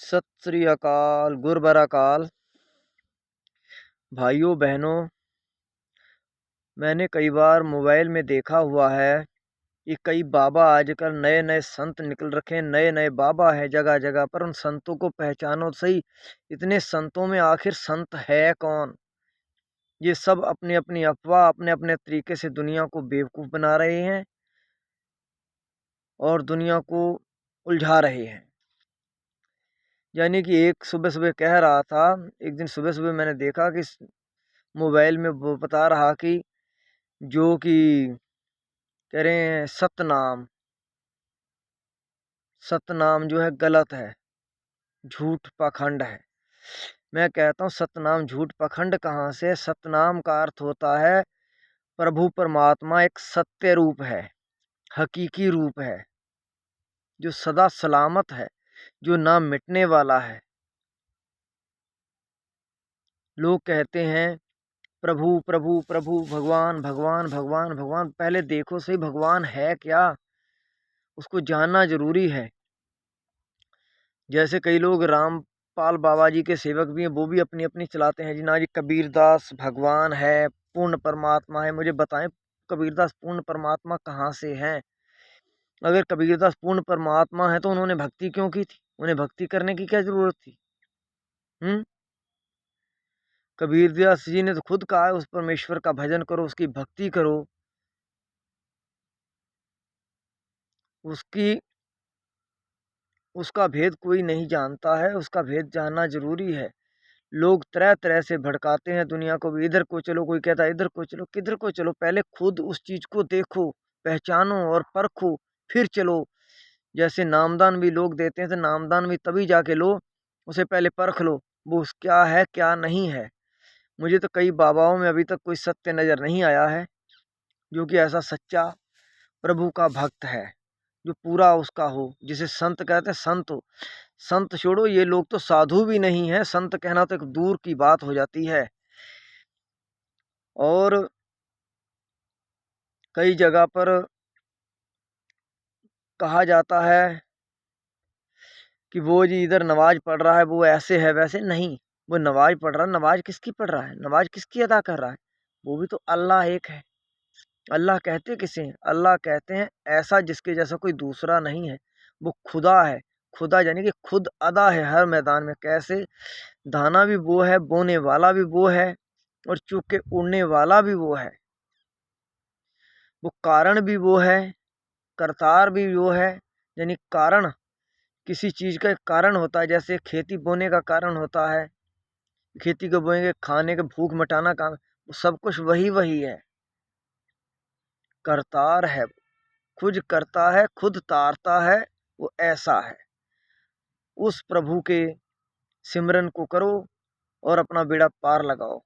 सत श्री अकाल गुरबर अकाल। भाइयों बहनों, मैंने कई बार मोबाइल में देखा हुआ है कि कई बाबा आजकल नए नए संत निकल रखे हैं। नए नए बाबा हैं जगह जगह पर। उन संतों को पहचानो सही, इतने संतों में आखिर संत है कौन? ये सब अपनी अपनी अफवाह अपने अपने तरीके से दुनिया को बेवकूफ़ बना रहे हैं और दुनिया को उलझा रहे हैं। यानी कि एक सुबह सुबह कह रहा था, एक दिन सुबह सुबह मैंने देखा कि मोबाइल में वो बता रहा कि जो कि कह रहे हैं सतनाम जो है गलत है, झूठ पाखंड है। मैं कहता हूँ सतनाम झूठ पाखंड कहाँ से? सतनाम का अर्थ होता है प्रभु परमात्मा एक सत्य रूप है, हकीकी रूप है, जो सदा सलामत है, जो ना मिटने वाला है। लोग कहते हैं प्रभु प्रभु प्रभु, भगवान भगवान भगवान भगवान। पहले देखो सही भगवान है क्या, उसको जानना जरूरी है। जैसे कई लोग रामपाल बाबा जी के सेवक भी हैं, वो भी अपनी अपनी चलाते हैं जी ना जी कबीरदास भगवान है, पूर्ण परमात्मा है। मुझे बताएं कबीरदास पूर्ण परमात्मा कहाँ से हैं? अगर कबीरदास पूर्ण परमात्मा है तो उन्होंने भक्ति क्यों की थी? उन्हें भक्ति करने की क्या जरूरत थी? कबीरदास जी ने तो खुद कहा है उस परमेश्वर का भजन करो, उसकी भक्ति करो, उसका भेद कोई नहीं जानता है, उसका भेद जानना जरूरी है। लोग तरह तरह से भड़काते हैं दुनिया को भी, इधर को चलो, कोई कहता है इधर को चलो। किधर को चलो? पहले खुद उस चीज को देखो, पहचानो और परखो, फिर चलो। जैसे नामदान भी लोग देते हैं तो नामदान भी तभी जाके लो, उसे पहले परख लो वो क्या है क्या नहीं है। मुझे तो कई बाबाओं में अभी तक कोई सत्य नजर नहीं आया है जो कि ऐसा सच्चा प्रभु का भक्त है, जो पूरा उसका हो, जिसे संत कहते हैं। संत हो, संत छोड़ो, ये लोग तो साधु भी नहीं है, संत कहना तो एक दूर की बात हो जाती है। और कई जगह पर कहा जाता है कि वो जी इधर नमाज पढ़ रहा है, वो ऐसे है वैसे नहीं। वो नमाज पढ़ रहा है, नमाज किसकी पढ़ रहा है? नमाज किसकी अदा कर रहा है? वो भी तो अल्लाह एक है। अल्लाह कहते किसे हैं? अल्लाह कहते हैं ऐसा जिसके जैसा कोई दूसरा नहीं है, वो खुदा है। खुदा यानी कि खुद अदा है हर मैदान में। कैसे? दाना भी वो है, बोने वाला भी वो है, और चुग के उड़ने वाला भी वो है। वो कारण भी वो है, करतार भी वो है। यानी कारण, किसी चीज का एक कारण होता है। जैसे खेती बोने का कारण होता है, खेती को बोएंगे, खाने के भूख मिटाना काम, वो सब कुछ वही वही है। करतार है, खुद करता है, खुद तारता है, वो ऐसा है। उस प्रभु के सिमरन को करो और अपना बेड़ा पार लगाओ।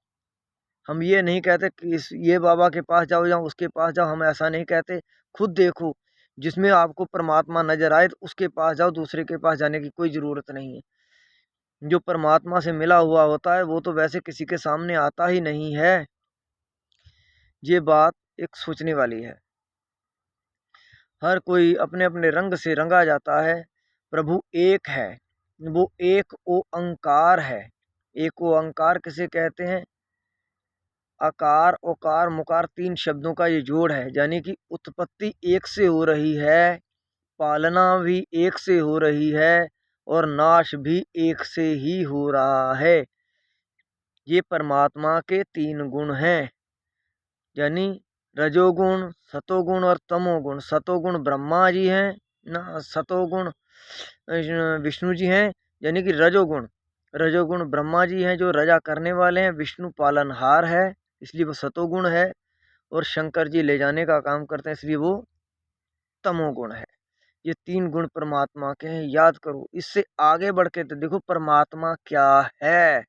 हम ये नहीं कहते कि ये बाबा के पास जाओ या उसके पास जाओ, हम ऐसा नहीं कहते। खुद देखो, जिसमें आपको परमात्मा नजर आए तो उसके पास जाओ, दूसरे के पास जाने की कोई जरूरत नहीं है। जो परमात्मा से मिला हुआ होता है वो तो वैसे किसी के सामने आता ही नहीं है। ये बात एक सोचने वाली है। हर कोई अपने अपने रंग से रंगा जाता है। प्रभु एक है, वो एक ओंकार है। एक ओंकार किसे कहते हैं? आकार ओकार मुकार, तीन शब्दों का ये जोड़ है। यानी कि उत्पत्ति एक से हो रही है, पालना भी एक से हो रही है, और नाश भी एक से ही हो रहा है। ये परमात्मा के तीन गुण हैं, यानी रजोगुण, सतोगुण और तमोगुण। सतोगुण ब्रह्मा जी हैं ना, सतोगुण विष्णु जी हैं। यानी कि रजोगुण, रजोगुण ब्रह्मा जी हैं जो रजा करने वाले हैं, विष्णु पालनहार है इसलिए वो सतोगुण है, और शंकर जी ले जाने का काम करते हैं इसलिए वो तमोगुण है। ये तीन गुण परमात्मा के हैं, याद करो। इससे आगे बढ़ के तो देखो परमात्मा क्या है।